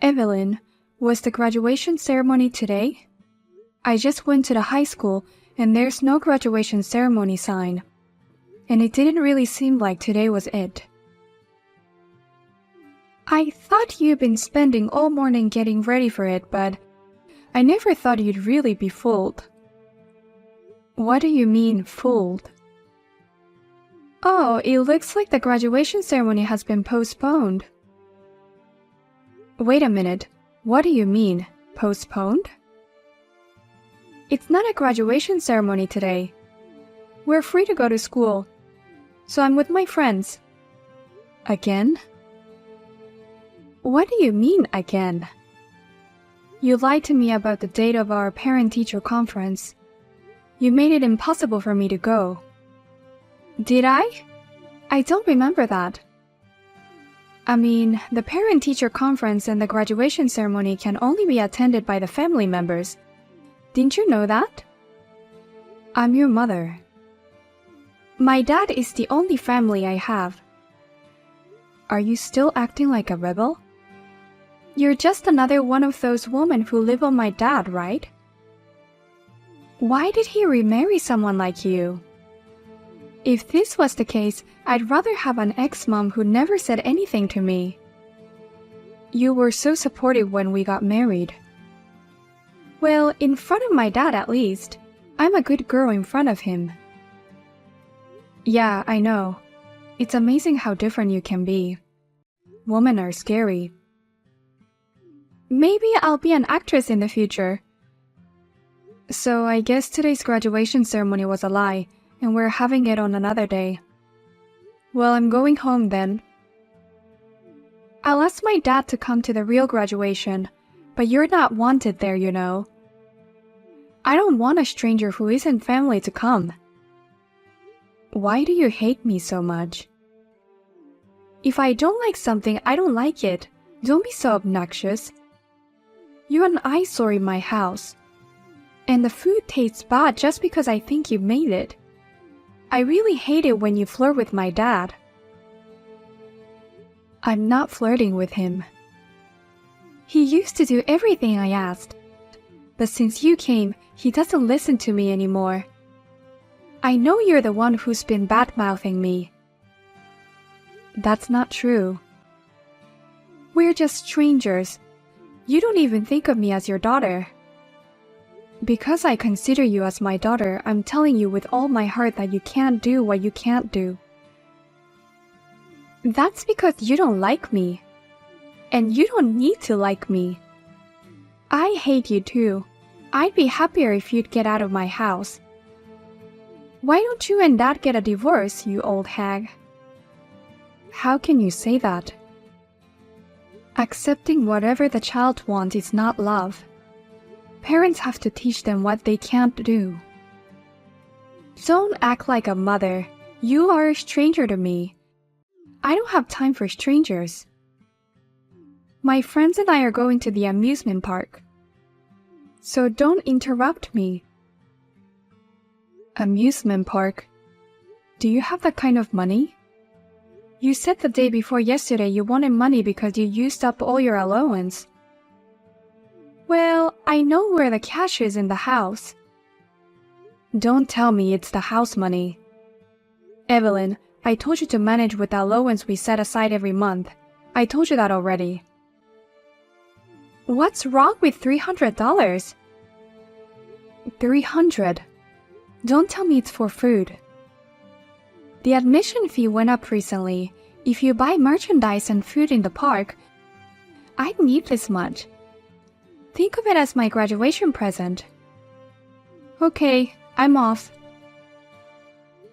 Evelyn, was the graduation ceremony today? I just went to the high school and there's no graduation ceremony sign. And it didn't really seem like today was it. I thought you'd been spending all morning getting ready for it, but I never thought you'd really be fooled. What do you mean, fooled? Oh, it looks like the graduation ceremony has been postponed. Wait a minute, what do you mean, postponed? It's not a graduation ceremony today. We're free to go to school, so I'm with my friends. Again? What do you mean, again? You lied to me about the date of our parent-teacher conference. You made it impossible for me to go. Did I? I don't remember that. I mean, the parent-teacher conference and the graduation ceremony can only be attended by the family members. Didn't you know that? I'm your mother. My dad is the only family I have. Are you still acting like a rebel? You're just another one of those women who live on my dad, right? Why did he remarry someone like you? If this was the case, I'd rather have an ex-mom who never said anything to me. You were so supportive when we got married. Well, in front of my dad at least. I'm a good girl in front of him. Yeah, I know. It's amazing how different you can be. Women are scary. Maybe I'll be an actress in the future. So I guess today's graduation ceremony was a lie, and we're having it on another day. Well, I'm going home then. I'll ask my dad to come to the real graduation, but you're not wanted there, you know. I don't want a stranger who isn't family to come. Why do you hate me so much? If I don't like something, I don't like it. Don't be so obnoxious. You're an eyesore in my house. And the food tastes bad just because I think you made it. I really hate it when you flirt with my dad. I'm not flirting with him. He used to do everything I asked. But since you came, he doesn't listen to me anymore. I know you're the one who's been bad-mouthing me. That's not true. We're just strangers. You don't even think of me as your daughter. Because I consider you as my daughter, I'm telling you with all my heart that you can't do what you can't do. That's because you don't like me. And you don't need to like me. I hate you too. I'd be happier if you'd get out of my house. Why don't you and Dad get a divorce, you old hag? How can you say that? Accepting whatever the child wants is not love. Parents have to teach them what they can't do. Don't act like a mother. You are a stranger to me. I don't have time for strangers. My friends and I are going to the amusement park. So don't interrupt me. Amusement park? Do you have that kind of money? You said the day before yesterday you wanted money because you used up all your allowance. Well, I know where the cash is in the house. Don't tell me it's the house money. Evelyn, I told you to manage with the allowance we set aside every month. I told you that already. What's wrong with $300? $300? Don't tell me it's for food. The admission fee went up recently. If you buy merchandise and food in the park, I'd need this much. Think of it as my graduation present. Okay, I'm off.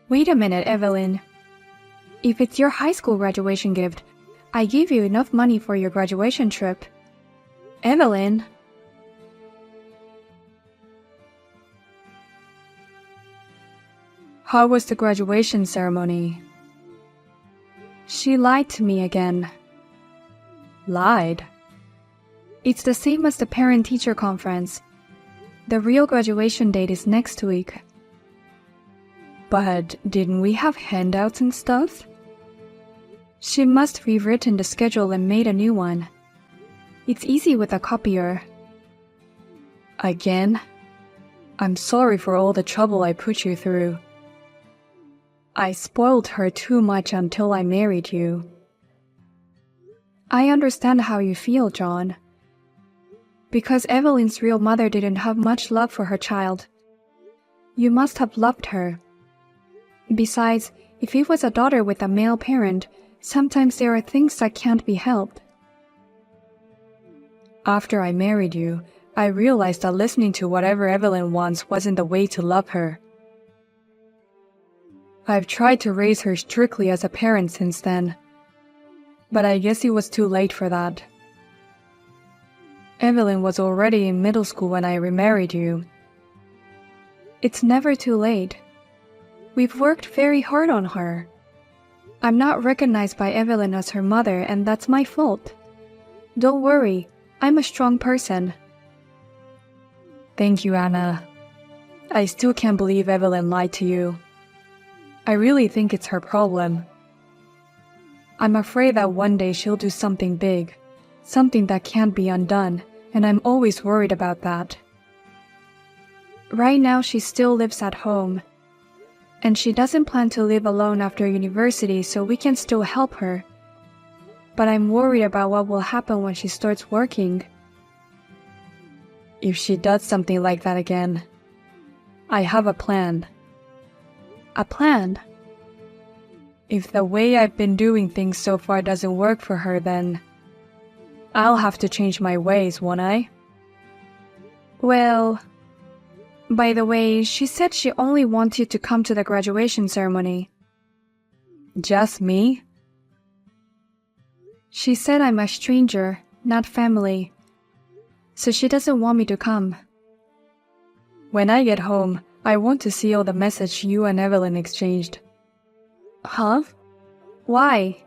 Wait a minute, Evelyn. If it's your high school graduation gift, I gave you enough money for your graduation trip. Evelyn. How was the graduation ceremony? She lied to me again. Lied? It's the same as the parent-teacher conference. The real graduation date is next week. But didn't we have handouts and stuff? She must have rewritten the schedule and made a new one. It's easy with a copier. Again? I'm sorry for all the trouble I put you through. I spoiled her too much until I married you. I understand how you feel, John. Because Evelyn's real mother didn't have much love for her child. You must have loved her. Besides, if it was a daughter with a male parent, sometimes there are things that can't be helped. After I married you, I realized that listening to whatever Evelyn wants wasn't the way to love her. I've tried to raise her strictly as a parent since then, but I guess it was too late for that. Evelyn was already in middle school when I remarried you. It's never too late. We've worked very hard on her. I'm not recognized by Evelyn as her mother, and that's my fault. Don't worry, I'm a strong person. Thank you, Anna. I still can't believe Evelyn lied to you. I really think it's her problem. I'm afraid that one day she'll do something big, something that can't be undone, and I'm always worried about that. Right now she still lives at home, and she doesn't plan to live alone after university, so we can still help her. But I'm worried about what will happen when she starts working. If she does something like that again, I have a plan. A plan? If the way I've been doing things so far doesn't work for her, then I'll have to change my ways, won't I? Well, by the way, she said she only wants you to come to the graduation ceremony. Just me? She said I'm a stranger, not family, so she doesn't want me to come. When I get home, I want to see all the messages you and Evelyn exchanged. Huh? Why?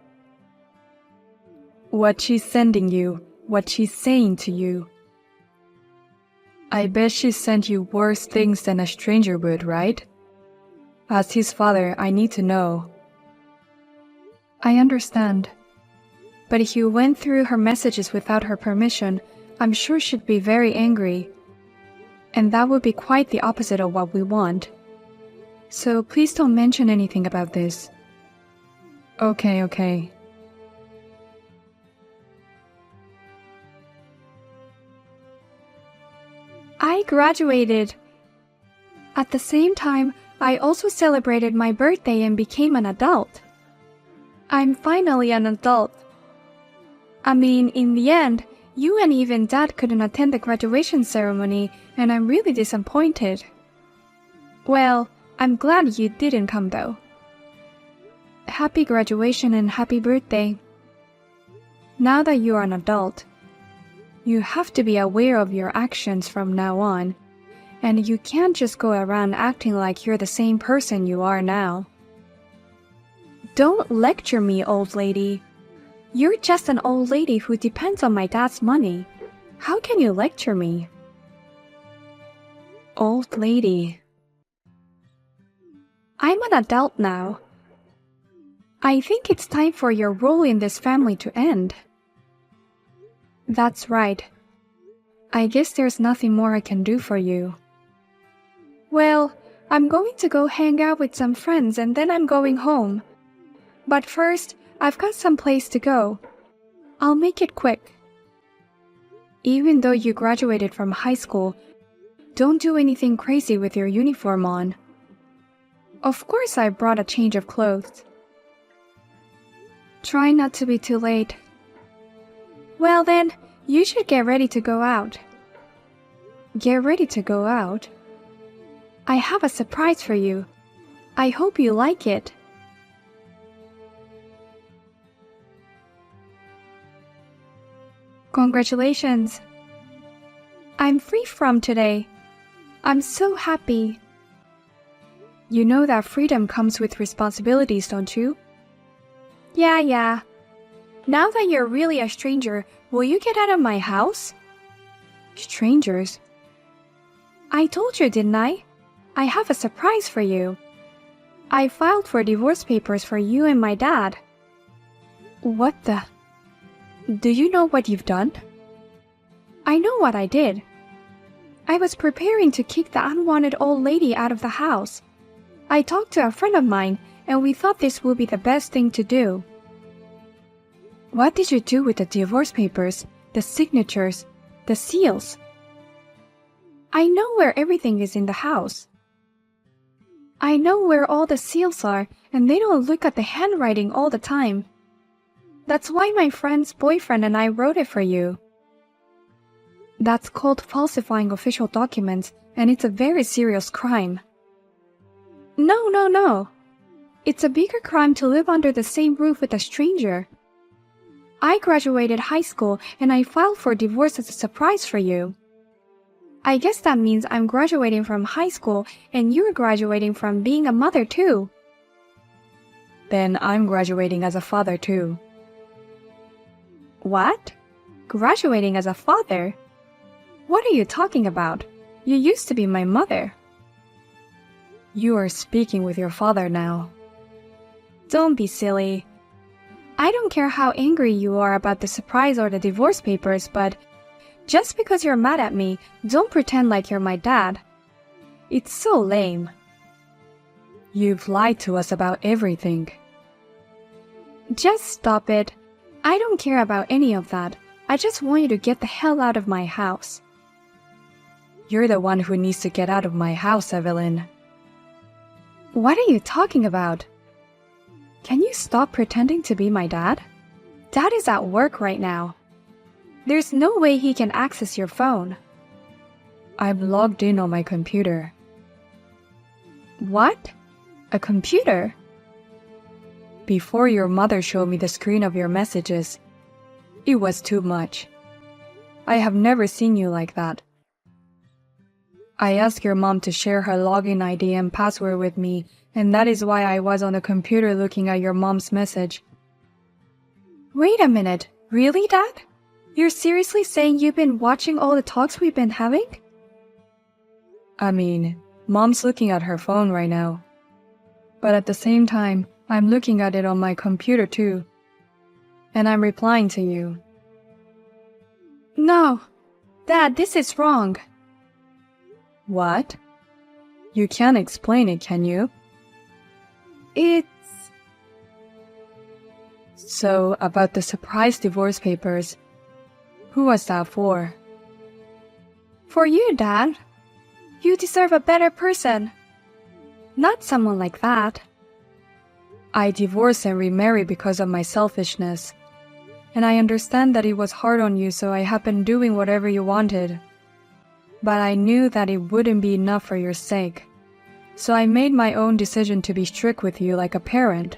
What she's sending you, what she's saying to you. I bet she sent you worse things than a stranger would, right? As his father, I need to know. I understand. But if you went through her messages without her permission, I'm sure she'd be very angry. And that would be quite the opposite of what we want. So please don't mention anything about this. Okay. I graduated. At the same time, I also celebrated my birthday and became an adult. I'm finally an adult. I mean, in the end, you and even Dad couldn't attend the graduation ceremony, and I'm really disappointed. Well, I'm glad you didn't come though. Happy graduation and happy birthday. Now that you are an adult, you have to be aware of your actions from now on, and you can't just go around acting like you're the same person you are now. Don't lecture me, old lady. You're just an old lady who depends on my dad's money. How can you lecture me? Old lady. I'm an adult now. I think it's time for your role in this family to end. That's right. I guess there's nothing more I can do for you. Well, I'm going to go hang out with some friends and then I'm going home. But first, I've got some place to go. I'll make it quick. Even though you graduated from high school, don't do anything crazy with your uniform on. Of course I brought a change of clothes. Try not to be too late. Well then, you should get ready to go out. Get ready to go out? I have a surprise for you. I hope you like it. Congratulations. I'm free from today. I'm so happy. You know that freedom comes with responsibilities, don't you? Yeah. Now that you're really a stranger, will you get out of my house? Strangers? I told you, didn't I? I have a surprise for you. I filed for divorce papers for you and my dad. What the? Do you know what you've done? I know what I did. I was preparing to kick the unwanted old lady out of the house. I talked to a friend of mine, and we thought this would be the best thing to do. What did you do with the divorce papers, the signatures, the seals? I know where everything is in the house. I know where all the seals are, and they don't look at the handwriting all the time. That's why my friend's boyfriend and I wrote it for you. That's called falsifying official documents, and it's a very serious crime. No. It's a bigger crime to live under the same roof with a stranger. I graduated high school, and I filed for divorce as a surprise for you. I guess that means I'm graduating from high school, and you're graduating from being a mother too. Then I'm graduating as a father too. What? Graduating as a father? What are you talking about? You used to be my mother. You are speaking with your father now. Don't be silly. I don't care how angry you are about the surprise or the divorce papers, but just because you're mad at me, don't pretend like you're my dad. It's so lame. You've lied to us about everything. Just stop it. I don't care about any of that. I just want you to get the hell out of my house. You're the one who needs to get out of my house, Evelyn. What are you talking about? Can you stop pretending to be my dad? Dad is at work right now. There's no way he can access your phone. I'm logged in on my computer. What? A computer? Before your mother showed me the screen of your messages, it was too much. I have never seen you like that. I asked your mom to share her login ID and password with me, and that is why I was on the computer looking at your mom's message. Wait a minute, really, Dad? You're seriously saying you've been watching all the talks we've been having? I mean, Mom's looking at her phone right now. But at the same time, I'm looking at it on my computer too. And I'm replying to you. No, Dad, this is wrong. What? You can't explain it, can you? So, about the surprise divorce papers, who was that for? For you, Dad. You deserve a better person. Not someone like that. I divorced and remarried because of my selfishness. And I understand that it was hard on you, so I have been doing whatever you wanted. But I knew that it wouldn't be enough for your sake. So I made my own decision to be strict with you like a parent.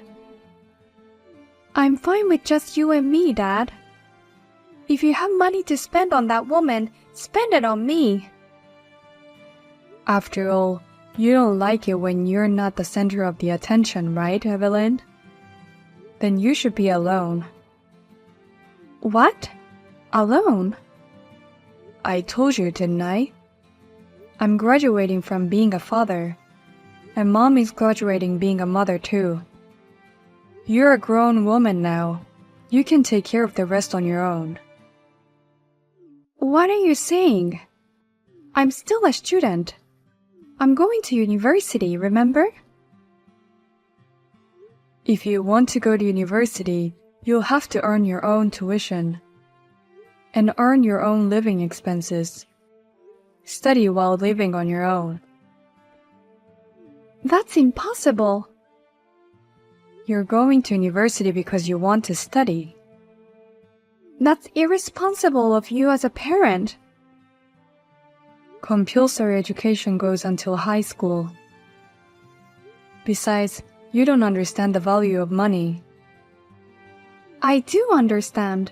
I'm fine with just you and me, Dad. If you have money to spend on that woman, spend it on me. After all, you don't like it when you're not the center of the attention, right, Evelyn? Then you should be alone. What? Alone? I told you, didn't I? I'm graduating from being a father, and Mom is graduating being a mother too. You're a grown woman now. You can take care of the rest on your own. What are you saying? I'm still a student. I'm going to university, remember? If you want to go to university, you'll have to earn your own tuition and earn your own living expenses. Study while living on your own. That's impossible. You're going to university because you want to study. That's irresponsible of you as a parent. Compulsory education goes until high school. Besides, you don't understand the value of money. I do understand.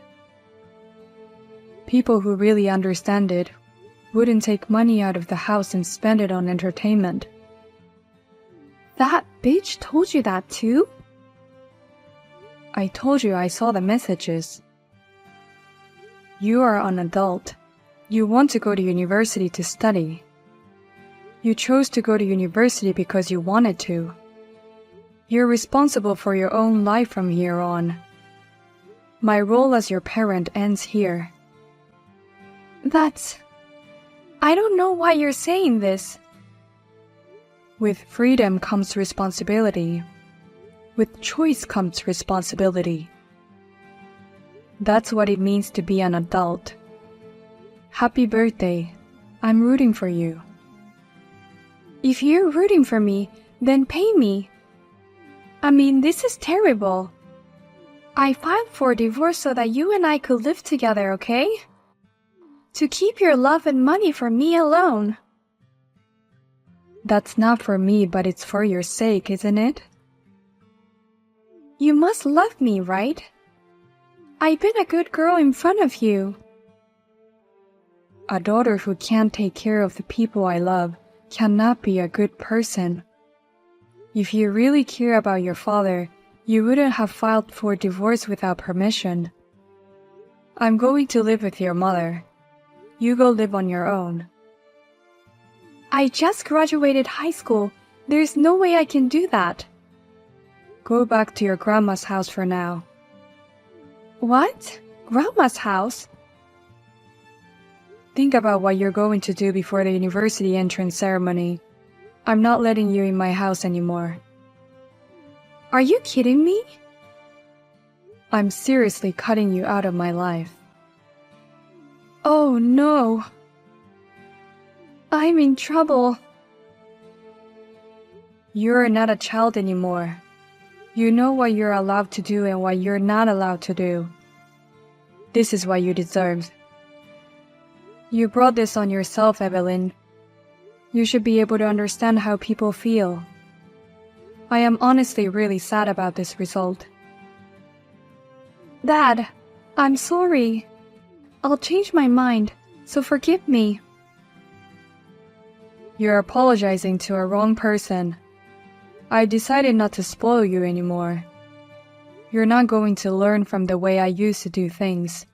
People who really understand it wouldn't take money out of the house and spend it on entertainment. That bitch told you that too? I told you I saw the messages. You are an adult. You want to go to university to study. You chose to go to university because you wanted to. You're responsible for your own life from here on. My role as your parent ends here. I don't know why you're saying this. With freedom comes responsibility. With choice comes responsibility. That's what it means to be an adult. Happy birthday. I'm rooting for you. If you're rooting for me, then pay me. I mean, this is terrible. I filed for divorce so that you and I could live together, okay? To keep your love and money for me alone. That's not for me, but it's for your sake, isn't it? You must love me, right? I've been a good girl in front of you. A daughter who can't take care of the people I love cannot be a good person. If you really care about your father, you wouldn't have filed for divorce without permission. I'm going to live with your mother. You go live on your own. I just graduated high school. There's no way I can do that. Go back to your grandma's house for now. What? Grandma's house? Think about what you're going to do before the university entrance ceremony. I'm not letting you in my house anymore. Are you kidding me? I'm seriously cutting you out of my life. Oh no. I'm in trouble. You're not a child anymore. You know what you're allowed to do and what you're not allowed to do. This is what you deserve. You brought this on yourself, Evelyn. You should be able to understand how people feel. I am honestly really sad about this result. Dad, I'm sorry. I'll change my mind, so forgive me. You're apologizing to a wrong person. I decided not to spoil you anymore. You're not going to learn from the way I used to do things.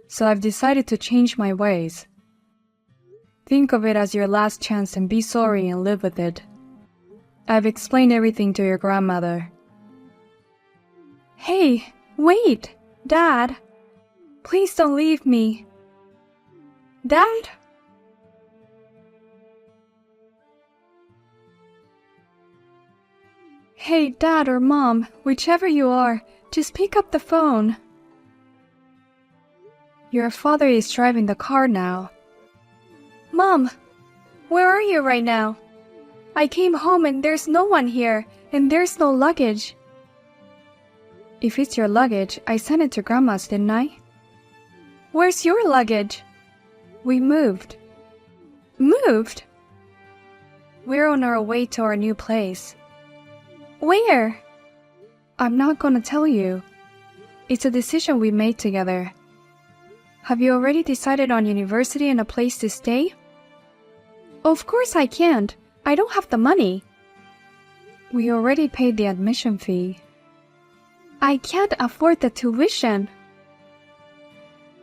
So I've decided to change my ways. Think of it as your last chance and be sorry and live with it. I've explained everything to your grandmother. Hey, wait, Dad. Please don't leave me. Dad? Hey, Dad or Mom, whichever you are, just pick up the phone. Your father is driving the car now. Mom, where are you right now? I came home and there's no one here, and there's no luggage. If it's your luggage, I sent it to Grandma's, didn't I? Where's your luggage? We moved. Moved? We're on our way to our new place. Where? I'm not gonna tell you. It's a decision we made together. Have you already decided on university and a place to stay? Of course I can't. I don't have the money. We already paid the admission fee. I can't afford the tuition.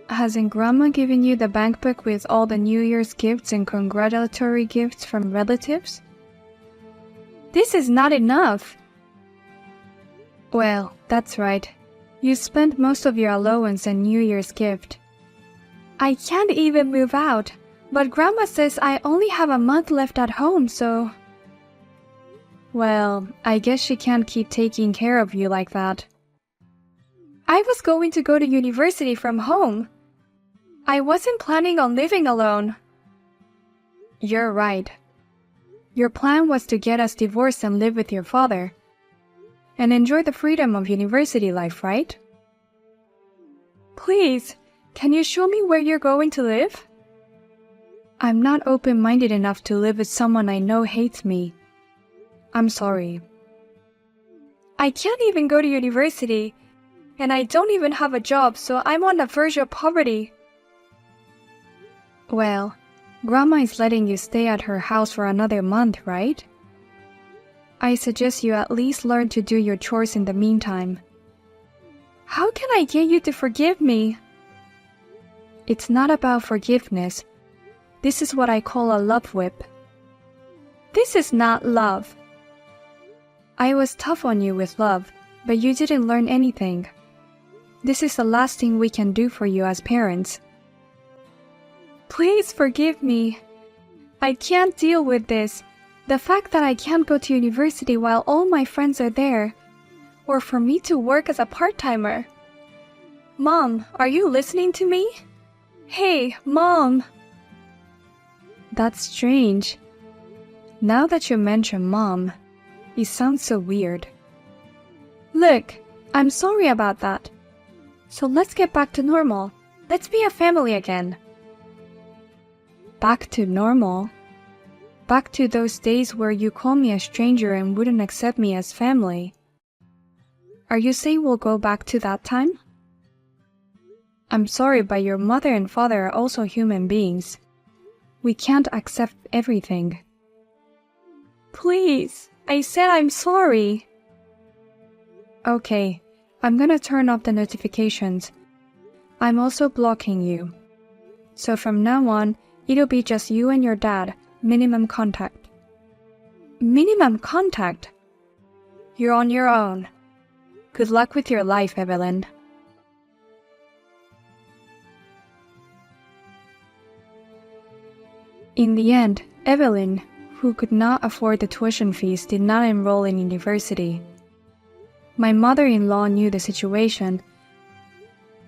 Hasn't Grandma given you the bank book with all the New Year's gifts and congratulatory gifts from relatives? This is not enough. Well, that's right. You spent most of your allowance and New Year's gift. I can't even move out, but Grandma says I only have a month left at home, so... Well, I guess she can't keep taking care of you like that. I was going to go to university from home. I wasn't planning on living alone. You're right. Your plan was to get us divorced and live with your father, and enjoy the freedom of university life, right? Please, can you show me where you're going to live? I'm not open-minded enough to live with someone I know hates me. I'm sorry. I can't even go to university, and I don't even have a job, so I'm on the verge of poverty. Well, Grandma is letting you stay at her house for another month, right? I suggest you at least learn to do your chores in the meantime. How can I get you to forgive me? It's not about forgiveness. This is what I call a love whip. This is not love. I was tough on you with love, but you didn't learn anything. This is the last thing we can do for you as parents. Please forgive me. I can't deal with this. The fact that I can't go to university while all my friends are there, or for me to work as a part-timer. Mom, are you listening to me? Hey, Mom! That's strange. Now that you mention Mom, it sounds so weird. Look, I'm sorry about that. So let's get back to normal. Let's be a family again. Back to normal? Back to those days where you called me a stranger and wouldn't accept me as family. Are you saying we'll go back to that time? I'm sorry, but your mother and father are also human beings. We can't accept everything. Please, I said I'm sorry. Okay, I'm gonna turn off the notifications. I'm also blocking you. So from now on, it'll be just you and your dad, minimum contact. Minimum contact? You're on your own. Good luck with your life, Evelyn. In the end, Evelyn, who could not afford the tuition fees, did not enroll in university. My mother-in-law knew the situation,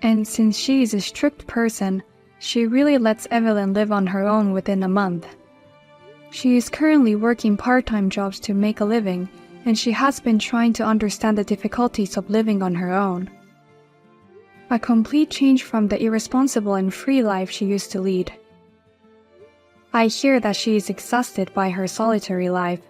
and since she is a strict person, she really lets Evelyn live on her own within a month. She is currently working part-time jobs to make a living, and she has been trying to understand the difficulties of living on her own. A complete change from the irresponsible and free life she used to lead. I hear that she is exhausted by her solitary life,